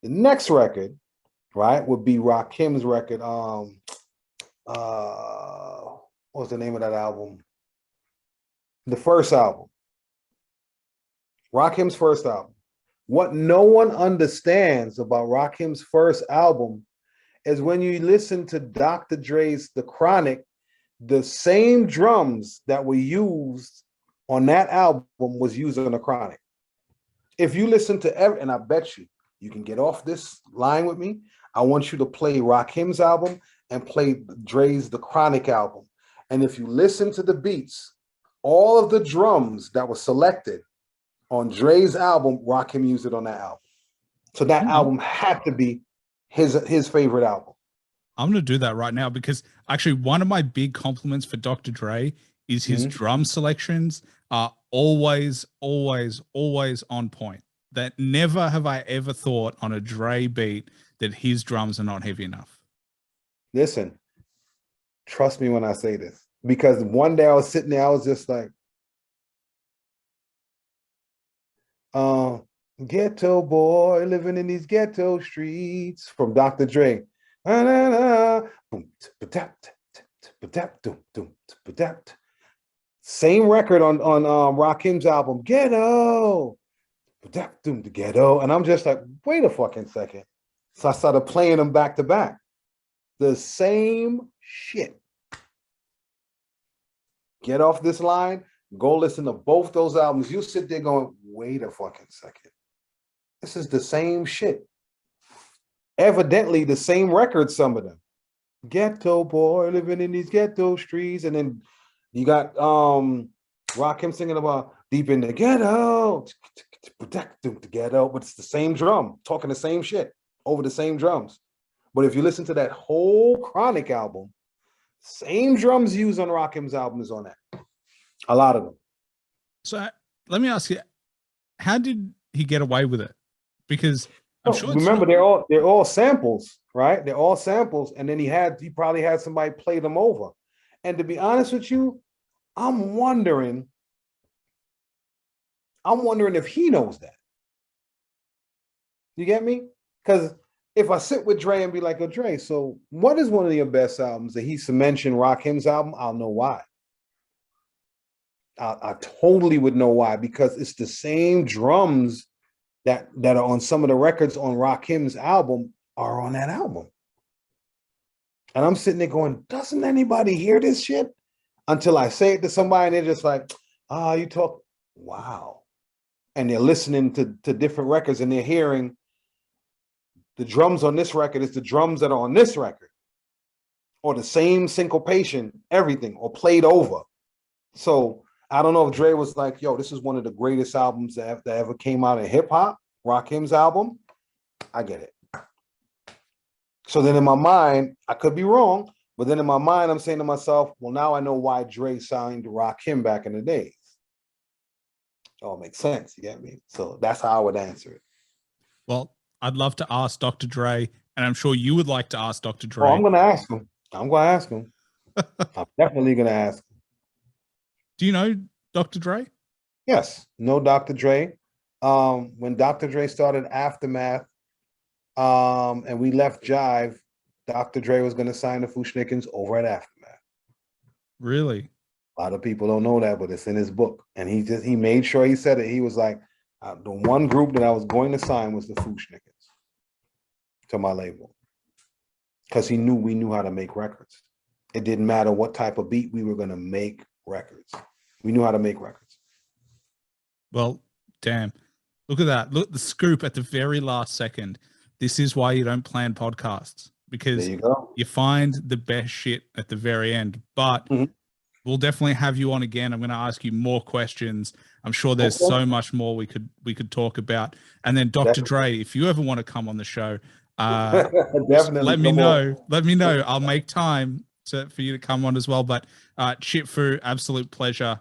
The next record, right, would be Rakim's record. What was the name of that album? The first album. Rakim's first album. What no one understands about Rakim's first album is when you listen to Dr. Dre's The Chronic, the same drums that were used on that album was used on The Chronic. If you listen to and I bet you can get off this line with me. I want you to play Rakim's album and play Dre's The Chronic album. And if you listen to the beats, all of the drums that were selected on Dre's album, Rakim used it on that album. So that album had to be his favorite album. I'm going to do that right now because actually one of my big compliments for Dr. Dre is his drum selections are always, always, always on point. That never have I ever thought on a Dre beat that his drums are not heavy enough. Listen, trust me when I say this, because one day I was sitting there, I was just like, ghetto boy living in these ghetto streets from Dr. Dre. Same record on Rakim's album, Ghetto. Ghetto. And I'm just like, wait a fucking second. So I started playing them back to back. The same shit. Get off this line, go listen to both those albums. You sit there going, wait a fucking second. This is the same shit. Evidently the same record, some of them. Ghetto boy living in these ghetto streets. And then you got Rakim singing about deep in the ghetto. The ghetto, but it's the same drum, talking the same shit over the same drums. But if you listen to that whole Chronic album, same drums used on Rakim's album is on that. A lot of them. So let me ask you, how did he get away with it? Because I'm sure remember they're all samples, right? They're all samples, and then he probably had somebody play them over. And to be honest with you, I'm wondering if he knows that. You get me? Because if I sit with Dre and be like, oh, Dre, so what is one of your best albums that he's mentioned Rakim's album? I'll know why. I totally would know why, because it's the same drums that are on some of the records on Rakim's album are on that album. And I'm sitting there going, doesn't anybody hear this shit? Until I say it to somebody and they're just like, you talk, wow. And they're listening to different records and they're hearing the drums on this record is the drums that are on this record, or the same syncopation, everything, or played over. So I don't know if Dre was like, yo, this is one of the greatest albums that ever came out in hip hop, Rakim's album. I get it. So then in my mind, I could be wrong, but then in my mind, I'm saying to myself, well, now I know why Dre signed Rakim back in the days. Oh, it makes sense. You get me? So that's how I would answer it. Well, I'd love to ask Dr. Dre, and I'm sure you would like to ask Dr. Dre. Oh, I'm going to ask him. I'm definitely going to ask him. Do you know Dr. Dre? Yes, know Dr. Dre. When Dr. Dre started Aftermath, and we left Jive, Dr. Dre was going to sign the Fushnikins over at Aftermath. Really? A lot of people don't know that, but it's in his book. And he made sure he said it. He was like, the one group that I was going to sign was the Fushnikins to my label. Because we knew how to make records. It didn't matter what type of beat, we were going to make records. We knew how to make records. Well, damn. Look at that. Look, the scoop at the very last second. This is why you don't plan podcasts, because you find the best shit at the very end. But we'll definitely have you on again. I'm going to ask you more questions. I'm sure there's so much more we could talk about. And then Dr. Dre, if you ever want to come on the show, definitely let me know. Let me know. I'll make time for you to come on as well. But Chip Fu, absolute pleasure.